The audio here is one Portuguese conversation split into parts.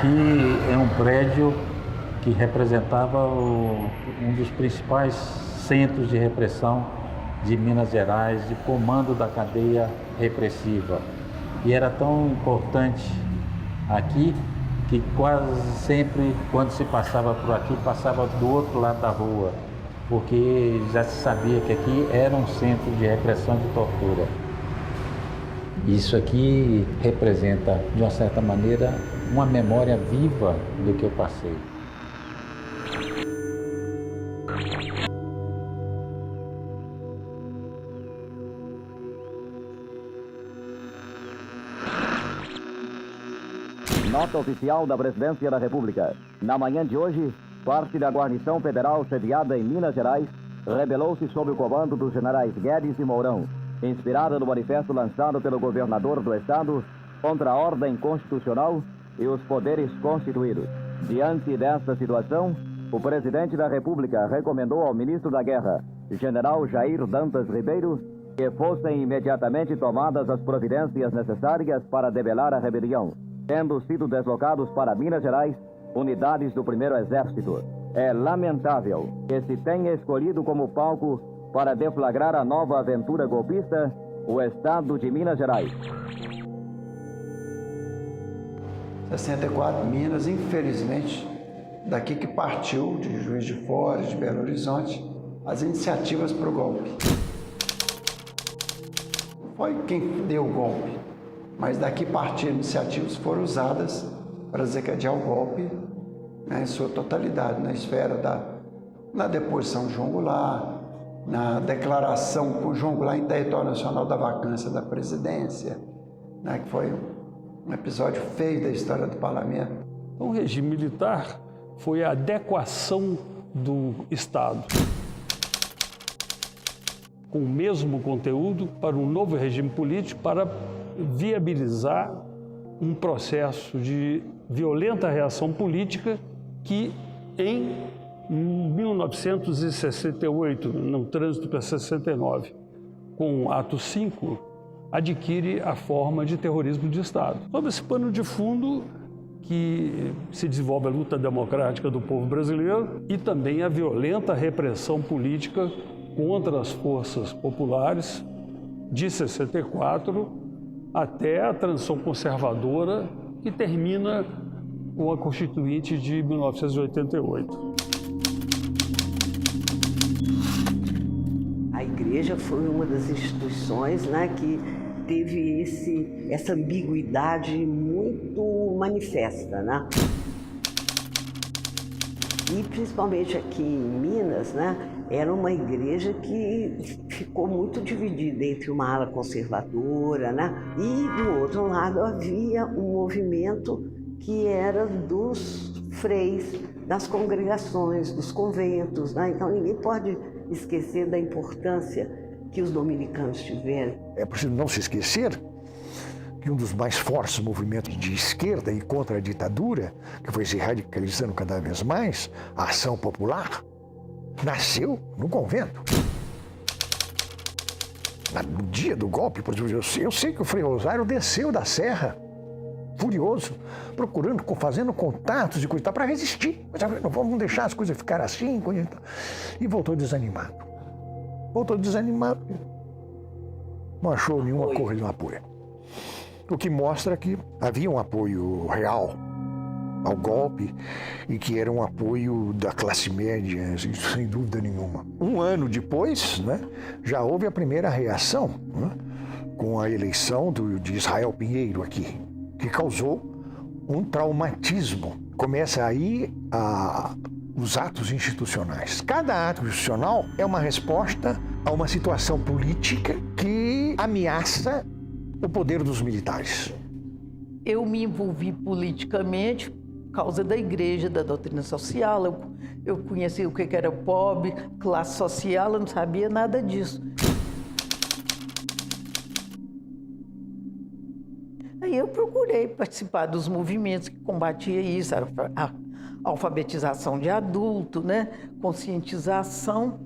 aqui é um prédio que representava um dos principais centros de repressão de Minas Gerais, de comando da cadeia repressiva. E era tão importante aqui que quase sempre, quando se passava por aqui, passava do outro lado da rua, porque já se sabia que aqui era um centro de repressão de tortura. Isso aqui representa, de uma certa maneira, uma memória viva do que eu passei. Nota oficial da Presidência da República. Na manhã de hoje, parte da guarnição federal sediada em Minas Gerais rebelou-se sob o comando dos generais Guedes e Mourão, inspirada no manifesto lançado pelo governador do estado contra a ordem constitucional e os poderes constituídos. Diante desta situação, o presidente da República recomendou ao ministro da Guerra, general Jair Dantas Ribeiro, que fossem imediatamente tomadas as providências necessárias para debelar a rebelião, tendo sido deslocados para Minas Gerais unidades do 1º Exército. É lamentável que se tenha escolhido como palco para deflagrar a nova aventura golpista o estado de Minas Gerais. 64, Minas, infelizmente, daqui que partiu, de Juiz de Fora, de Belo Horizonte, as iniciativas para o golpe. Não foi quem deu o golpe, mas daqui partiram iniciativas que foram usadas para desencadear o golpe, né, em sua totalidade, na esfera na deposição de João Goulart, na declaração por João Goulart em território nacional da vacância da presidência, né, que foi um episódio feio da história do parlamento. O regime militar foi a adequação do Estado com o mesmo conteúdo para um novo regime político para viabilizar um processo de violenta reação política que em 1968, no trânsito para 69, com o ato 5, adquire a forma de terrorismo de Estado. Sob esse pano de fundo que se desenvolve a luta democrática do povo brasileiro e também a violenta repressão política contra as forças populares de 64 até a transição conservadora que termina com a Constituinte de 1988. A igreja foi uma das instituições, né, que teve essa ambiguidade muito manifesta, né? E principalmente aqui em Minas, né, era uma igreja que ficou muito dividida entre uma ala conservadora, né, e do outro lado havia um movimento que era dos freis, das congregações, dos conventos, né? Então ninguém pode esquecer da importância que os dominicanos tiveram. É preciso não se esquecer que um dos mais fortes movimentos de esquerda e contra a ditadura, que foi se radicalizando cada vez mais, a Ação Popular, nasceu no convento. No dia do golpe, por exemplo, eu sei que o Frei Rosário desceu da serra, furioso, procurando, fazendo contatos e coisa para resistir. Mas não vamos deixar as coisas ficarem assim, e voltou desanimado. Não achou nenhuma corrida de apoio. O que mostra que havia um apoio real ao golpe e que era um apoio da classe média, sem dúvida nenhuma. Um ano depois, né, já houve a primeira reação, né, com a eleição de Israel Pinheiro aqui, que causou um traumatismo. Começa aí os atos institucionais. Cada ato institucional é uma resposta a uma situação política que ameaça o poder dos militares. Eu me envolvi politicamente por causa da igreja, da doutrina social. Eu conheci o que era pobre, classe social, eu não sabia nada disso. Aí eu procurei participar dos movimentos que combatiam isso, a alfabetização de adulto, né? Conscientização.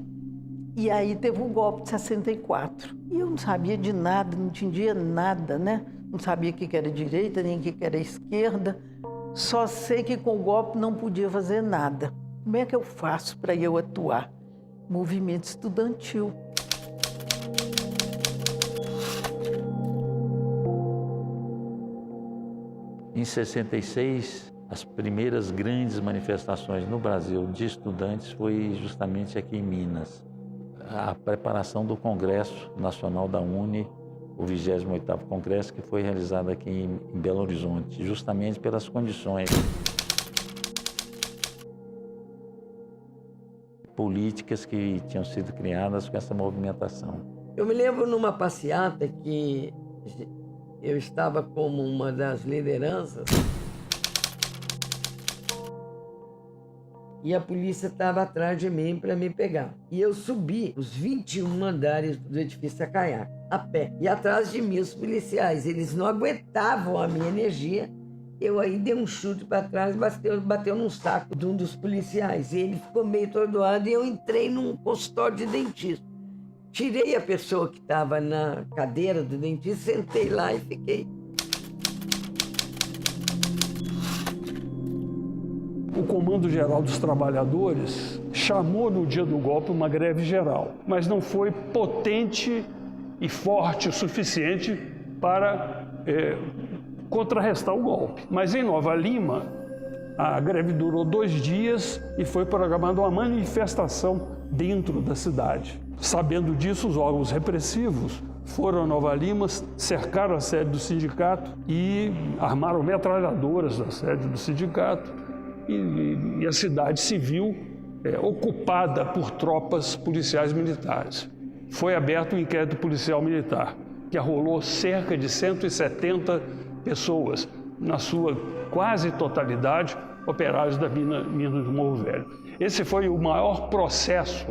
E aí teve o golpe de 64. E eu não sabia de nada, não entendia nada, né? Não sabia o que era direita, nem o que era esquerda. Só sei que com o golpe não podia fazer nada. Como é que eu faço para eu atuar? Movimento estudantil. Em 66, as primeiras grandes manifestações no Brasil de estudantes foi justamente aqui em Minas. A preparação do Congresso Nacional da UNE, o 28º Congresso, que foi realizado aqui em Belo Horizonte, justamente pelas condições políticas que tinham sido criadas com essa movimentação. Eu me lembro numa passeata que eu estava como uma das lideranças e a polícia estava atrás de mim para me pegar. E eu subi os 21 andares do edifício Acaiaca, a pé. E atrás de mim os policiais, eles não aguentavam a minha energia. Eu aí dei um chute para trás e bateu num saco de um dos policiais. E ele ficou meio atordoado e eu entrei num consultório de dentista. Tirei a pessoa que estava na cadeira do dentista, sentei lá e fiquei. O Comando Geral dos Trabalhadores chamou no dia do golpe uma greve geral, mas não foi potente e forte o suficiente para contrarrestar o golpe. Mas em Nova Lima, a greve durou 2 dias e foi programada uma manifestação dentro da cidade. Sabendo disso, os órgãos repressivos foram a Nova Lima, cercaram a sede do sindicato e armaram metralhadoras na sede do sindicato. E a cidade se viu ocupada por tropas policiais militares. Foi aberto um inquérito policial militar, que arrolou cerca de 170 pessoas, na sua quase totalidade, operários da mina do Morro Velho. Esse foi o maior processo,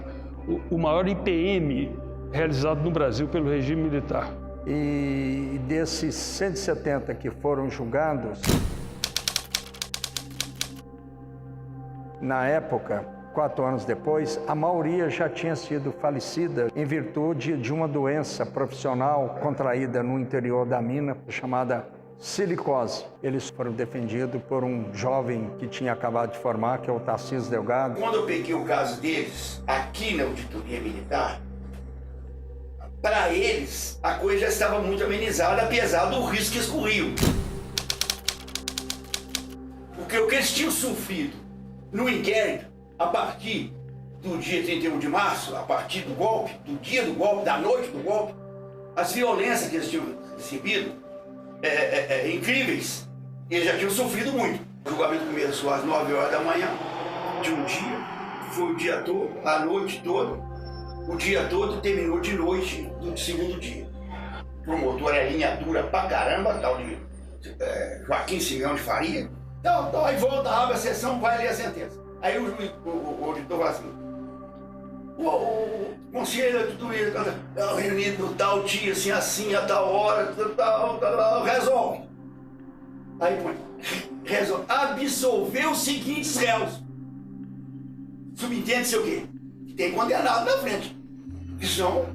o maior IPM realizado no Brasil pelo regime militar. E desses 170 que foram julgados, na época, 4 anos depois, a maioria já tinha sido falecida em virtude de uma doença profissional contraída no interior da mina, chamada silicose. Eles foram defendidos por um jovem que tinha acabado de formar, que é o Tarcísio Delgado. Quando eu peguei o caso deles, aqui na auditoria militar, para eles a coisa já estava muito amenizada, apesar do risco que eles corriam. Porque o que eles tinham sofrido no inquérito, a partir do dia 31 de março, a partir do golpe, do dia do golpe, da noite do golpe, as violências que eles tinham recebido, incríveis, e eles já tinham sofrido muito. O julgamento começou às 9 horas da manhã de um dia, foi o dia todo, a noite toda, o dia todo e terminou de noite do segundo dia. O promotor é linha dura pra caramba, tal de Joaquim Simeão de Faria. Então, aí volta, abre a sessão, vai ler a sentença. Aí o juiz, o auditor fala assim, o conselho de tudo isso, reunido tal dia, assim, a tal hora, tal, resolve. Aí põe, resolve, absolver os seguintes réus. Subentende-se o quê? Que tem condenado na frente. Que são,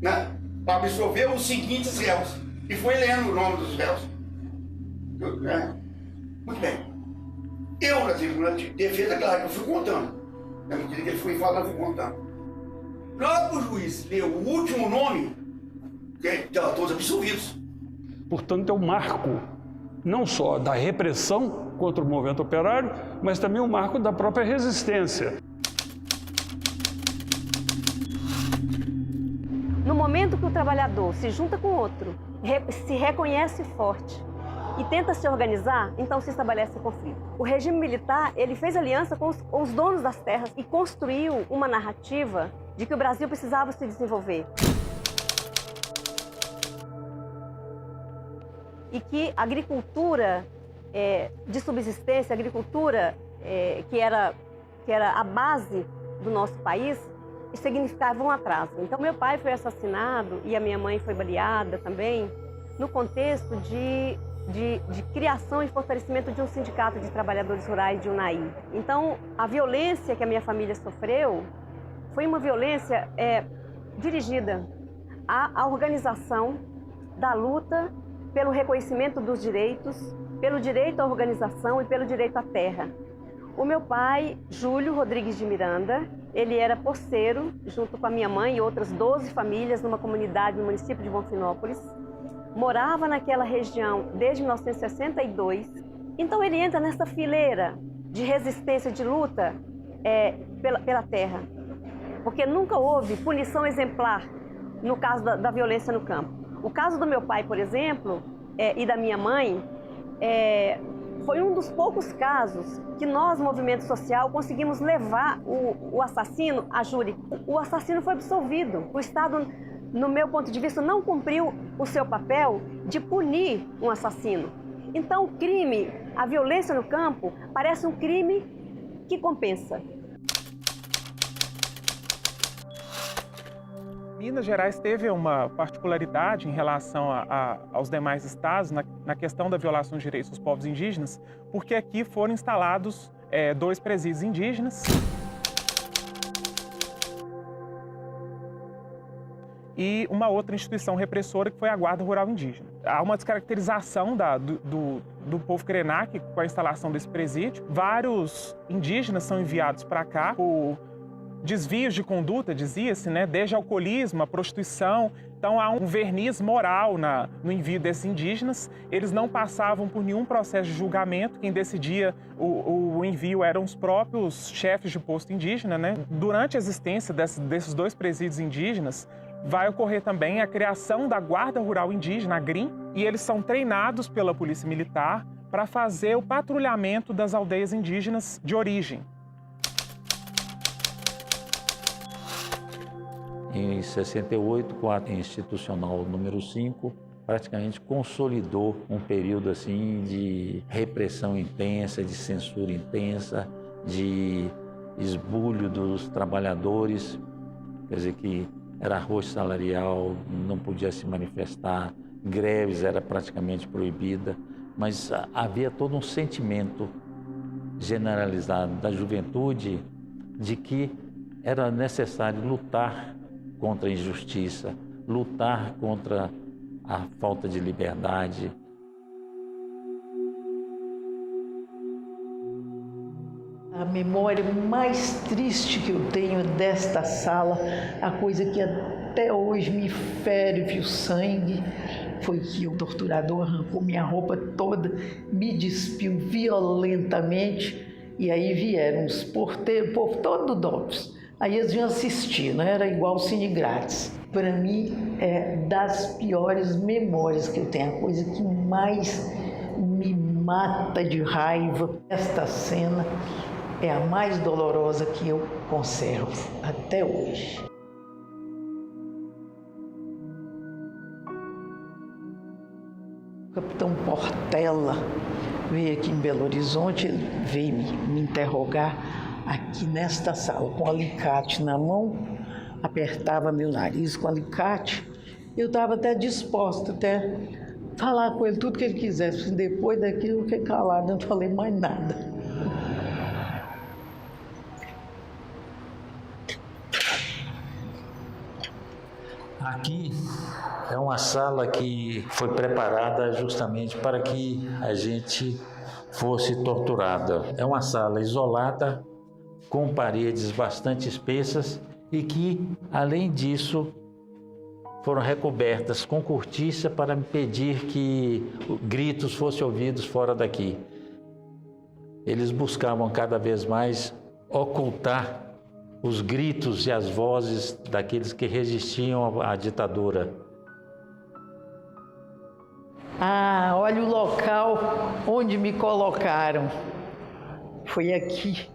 né, para absolver os seguintes réus. E foi lendo o nome dos réus. Muito bem. Eu, na tribuna de defesa, claro, eu fui contando. Na medida que ele foi falando, eu fui contando. Logo o juiz leu o último nome, que estavam todos absolvidos. Portanto, é um marco, não só da repressão contra o movimento operário, mas também um marco da própria resistência. No momento que o trabalhador se junta com outro, se reconhece forte e tenta se organizar, então se estabelece o conflito. O regime militar, ele fez aliança com os donos das terras e construiu uma narrativa de que o Brasil precisava se desenvolver. E que a agricultura de subsistência, a agricultura que era a base do nosso país, significava um atraso. Então, meu pai foi assassinado e a minha mãe foi baleada também, no contexto de criação e fortalecimento de um sindicato de trabalhadores rurais de Unai. Então, a violência que a minha família sofreu foi uma violência dirigida à organização da luta pelo reconhecimento dos direitos, pelo direito à organização e pelo direito à terra. O meu pai, Júlio Rodrigues de Miranda, ele era poceiro, junto com a minha mãe e outras 12 famílias, numa comunidade no município de Bonfinópolis. Morava naquela região desde 1962. Então ele entra nessa fileira de resistência, de luta pela terra. Porque nunca houve punição exemplar no caso da violência no campo. O caso do meu pai, por exemplo, e da minha mãe, foi um dos poucos casos que nós, movimento social, conseguimos levar o assassino a júri. O assassino foi absolvido. O Estado, no meu ponto de vista, não cumpriu o seu papel de punir um assassino. Então, o crime, a violência no campo, parece um crime que compensa. Minas Gerais teve uma particularidade em relação aos demais estados na questão da violação de direitos dos povos indígenas, porque aqui foram instalados 2 presídios indígenas e uma outra instituição repressora, que foi a Guarda Rural Indígena. Há uma descaracterização do povo Krenak com a instalação desse presídio. Vários indígenas são enviados para cá por desvios de conduta, dizia-se, né? Desde alcoolismo, a prostituição. Então há um verniz moral no envio desses indígenas. Eles não passavam por nenhum processo de julgamento. Quem decidia o envio eram os próprios chefes de posto indígena, né? Durante a existência desses 2 presídios indígenas, vai ocorrer também a criação da Guarda Rural Indígena, a GRIM, e eles são treinados pela Polícia Militar para fazer o patrulhamento das aldeias indígenas de origem. Em 68, com a ata institucional número 5, praticamente consolidou um período assim de repressão intensa, de censura intensa, de esbulho dos trabalhadores, quer dizer que era arroz salarial, não podia se manifestar, greves era praticamente proibida, mas havia todo um sentimento generalizado da juventude de que era necessário lutar contra a injustiça, lutar contra a falta de liberdade. A memória mais triste que eu tenho desta sala, a coisa que até hoje me ferve o sangue, foi que o torturador arrancou minha roupa toda, me despiu violentamente, e aí vieram os porteiros, o povo todo do DOPS. Aí eles iam assistir, né? Era igual cine grátis. Para mim, é das piores memórias que eu tenho, a coisa que mais me mata de raiva. Esta cena é a mais dolorosa que eu conservo até hoje. O capitão Portela veio aqui em Belo Horizonte, ele veio me interrogar aqui nesta sala, com alicate na mão, apertava meu nariz com alicate. Eu estava até disposta até falar com ele tudo que ele quisesse. Depois daquilo eu fiquei calada, não falei mais nada. Aqui é uma sala que foi preparada justamente para que a gente fosse torturada. É uma sala isolada, com paredes bastante espessas e que, além disso, foram recobertas com cortiça para impedir que gritos fossem ouvidos fora daqui. Eles buscavam cada vez mais ocultar os gritos e as vozes daqueles que resistiam à ditadura. Ah, olha o local onde me colocaram. Foi aqui.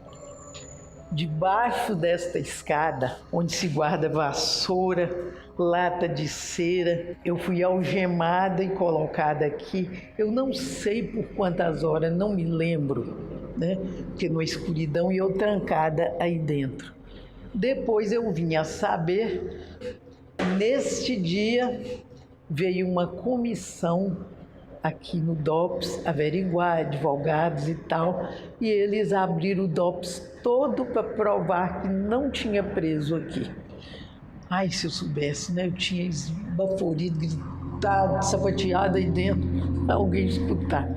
Debaixo desta escada, onde se guarda vassoura, lata de cera, eu fui algemada e colocada aqui. Eu não sei por quantas horas, não me lembro, né? Porque numa escuridão e eu trancada aí dentro. Depois eu vim a saber, neste dia veio uma comissão aqui no DOPS, averiguar, advogados e tal, e eles abriram o DOPS todo para provar que não tinha preso aqui. Ai, se eu soubesse, né? Eu tinha esbaforido, gritado, sapateado aí dentro. alguém escutar.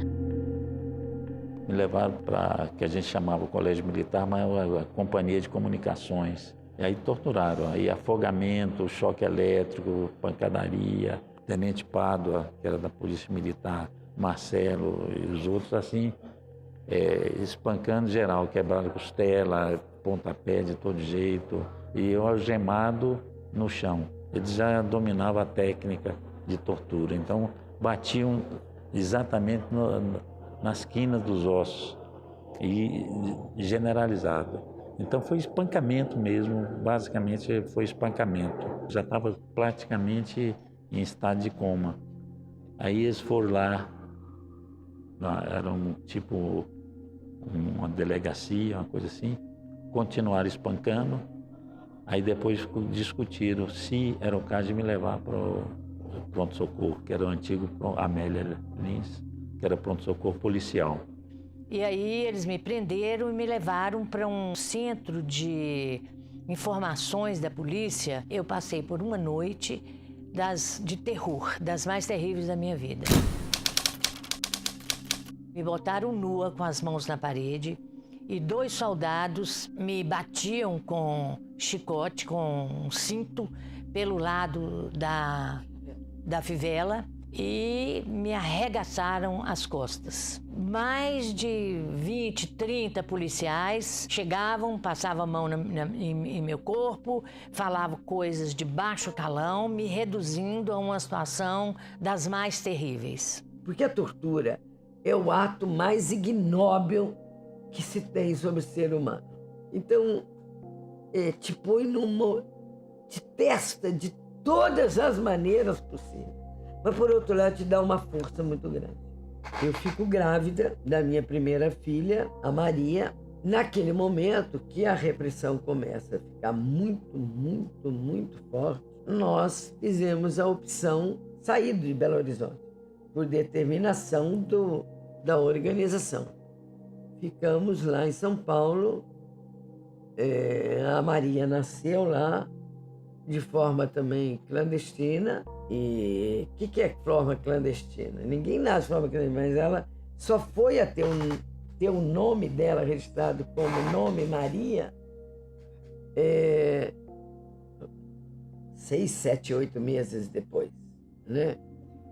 Me levaram para que a gente chamava o colégio militar, mas a companhia de comunicações. E aí torturaram, aí afogamento, choque elétrico, pancadaria, Tenente Pádua, que era da Polícia Militar, Marcelo e os outros assim, espancando geral, quebraram costela, pontapé de todo jeito, e eu algemado no chão. Eles já dominavam a técnica de tortura, então batiam exatamente nas quinas dos ossos e generalizado. Então foi espancamento mesmo, basicamente foi espancamento. Já estava praticamente em estado de coma. Aí eles foram lá, era tipo uma delegacia, uma coisa assim, continuaram espancando. Aí depois discutiram se era o caso de me levar para o pronto-socorro, que era o antigo Amélia Lins, que era pronto-socorro policial. E aí eles me prenderam e me levaram para um centro de informações da polícia. Eu passei por uma noite de terror, das mais terríveis da minha vida. Me botaram nua com as mãos na parede e 2 soldados me batiam com chicote, com um cinto pelo lado da fivela e me arregaçaram as costas. Mais de 20, 30 policiais chegavam, passavam a mão em meu corpo, falavam coisas de baixo calão, me reduzindo a uma situação das mais terríveis. Porque a tortura é o ato mais ignóbil que se tem sobre o ser humano. Então, te põe te testa de todas as maneiras possíveis. Mas, por outro lado, te dá uma força muito grande. Eu fico grávida da minha primeira filha, a Maria. Naquele momento que a repressão começa a ficar muito, muito, muito forte, nós fizemos a opção sair de Belo Horizonte, por determinação da organização. Ficamos lá em São Paulo. A Maria nasceu lá de forma também clandestina. E o que é forma clandestina? Ninguém nasce de forma clandestina, mas ela só foi a ter o nome dela registrado como nome Maria 6, 7, 8 meses depois, né?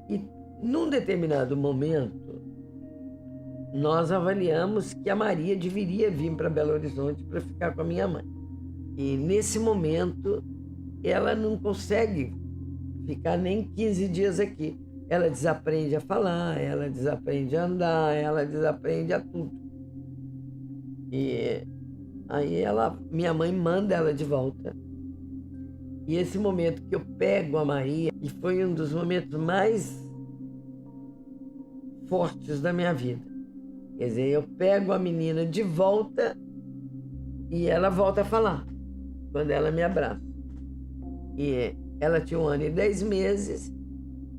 E num determinado momento, nós avaliamos que a Maria deveria vir para Belo Horizonte para ficar com a minha mãe. E nesse momento, ela não consegue ficar nem 15 dias aqui. Ela desaprende a falar, ela desaprende a andar, ela desaprende a tudo. E aí minha mãe manda ela de volta. E esse momento que eu pego a Maria, e foi um dos momentos mais fortes da minha vida. Quer dizer, eu pego a menina de volta e ela volta a falar, quando ela me abraça. E ela tinha 1 ano e 10 meses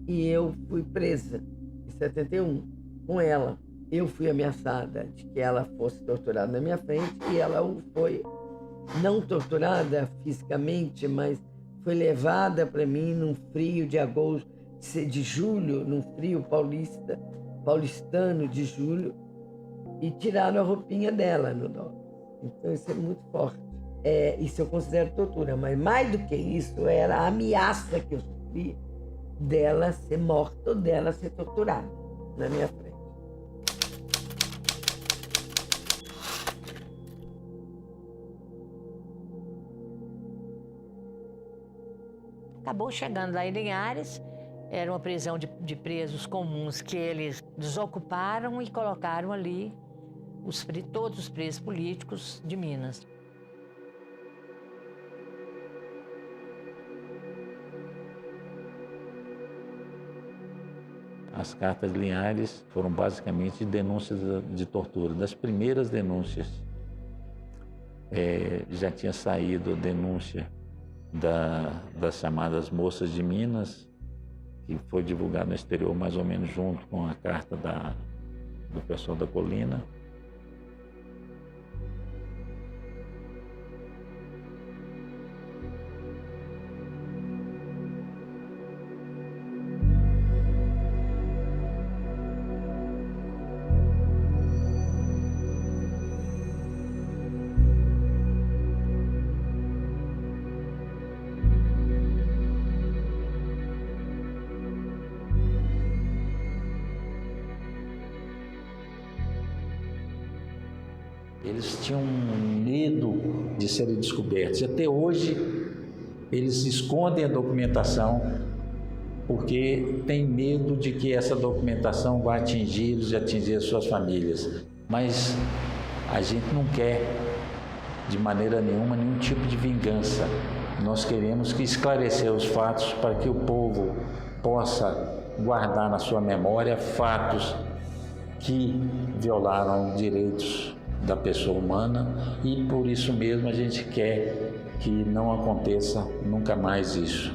e eu fui presa em 71 com ela. Eu fui ameaçada de que ela fosse torturada na minha frente e ela foi não torturada fisicamente, mas foi levada para mim num frio de agosto, de julho, num frio paulistano de julho, e tiraram a roupinha dela no dó. Então isso é muito forte. Isso eu considero tortura, mas mais do que isso era a ameaça que eu sofri dela ser morta ou dela ser torturada na minha frente. Acabou chegando lá em Linhares, era uma prisão de presos comuns que eles desocuparam e colocaram ali todos os presos políticos de Minas. As cartas de Linhares foram basicamente denúncias de tortura. Das primeiras denúncias, já tinha saído denúncia das chamadas Moças de Minas, que foi divulgado no exterior mais ou menos junto com a carta do pessoal da Colina. Eles tinham medo de serem descobertos. E até hoje, eles escondem a documentação porque têm medo de que essa documentação vá atingi-los e atingir as suas famílias. Mas a gente não quer, de maneira nenhuma, nenhum tipo de vingança. Nós queremos esclarecer os fatos para que o povo possa guardar na sua memória fatos que violaram direitos da pessoa humana, e por isso mesmo a gente quer que não aconteça nunca mais isso.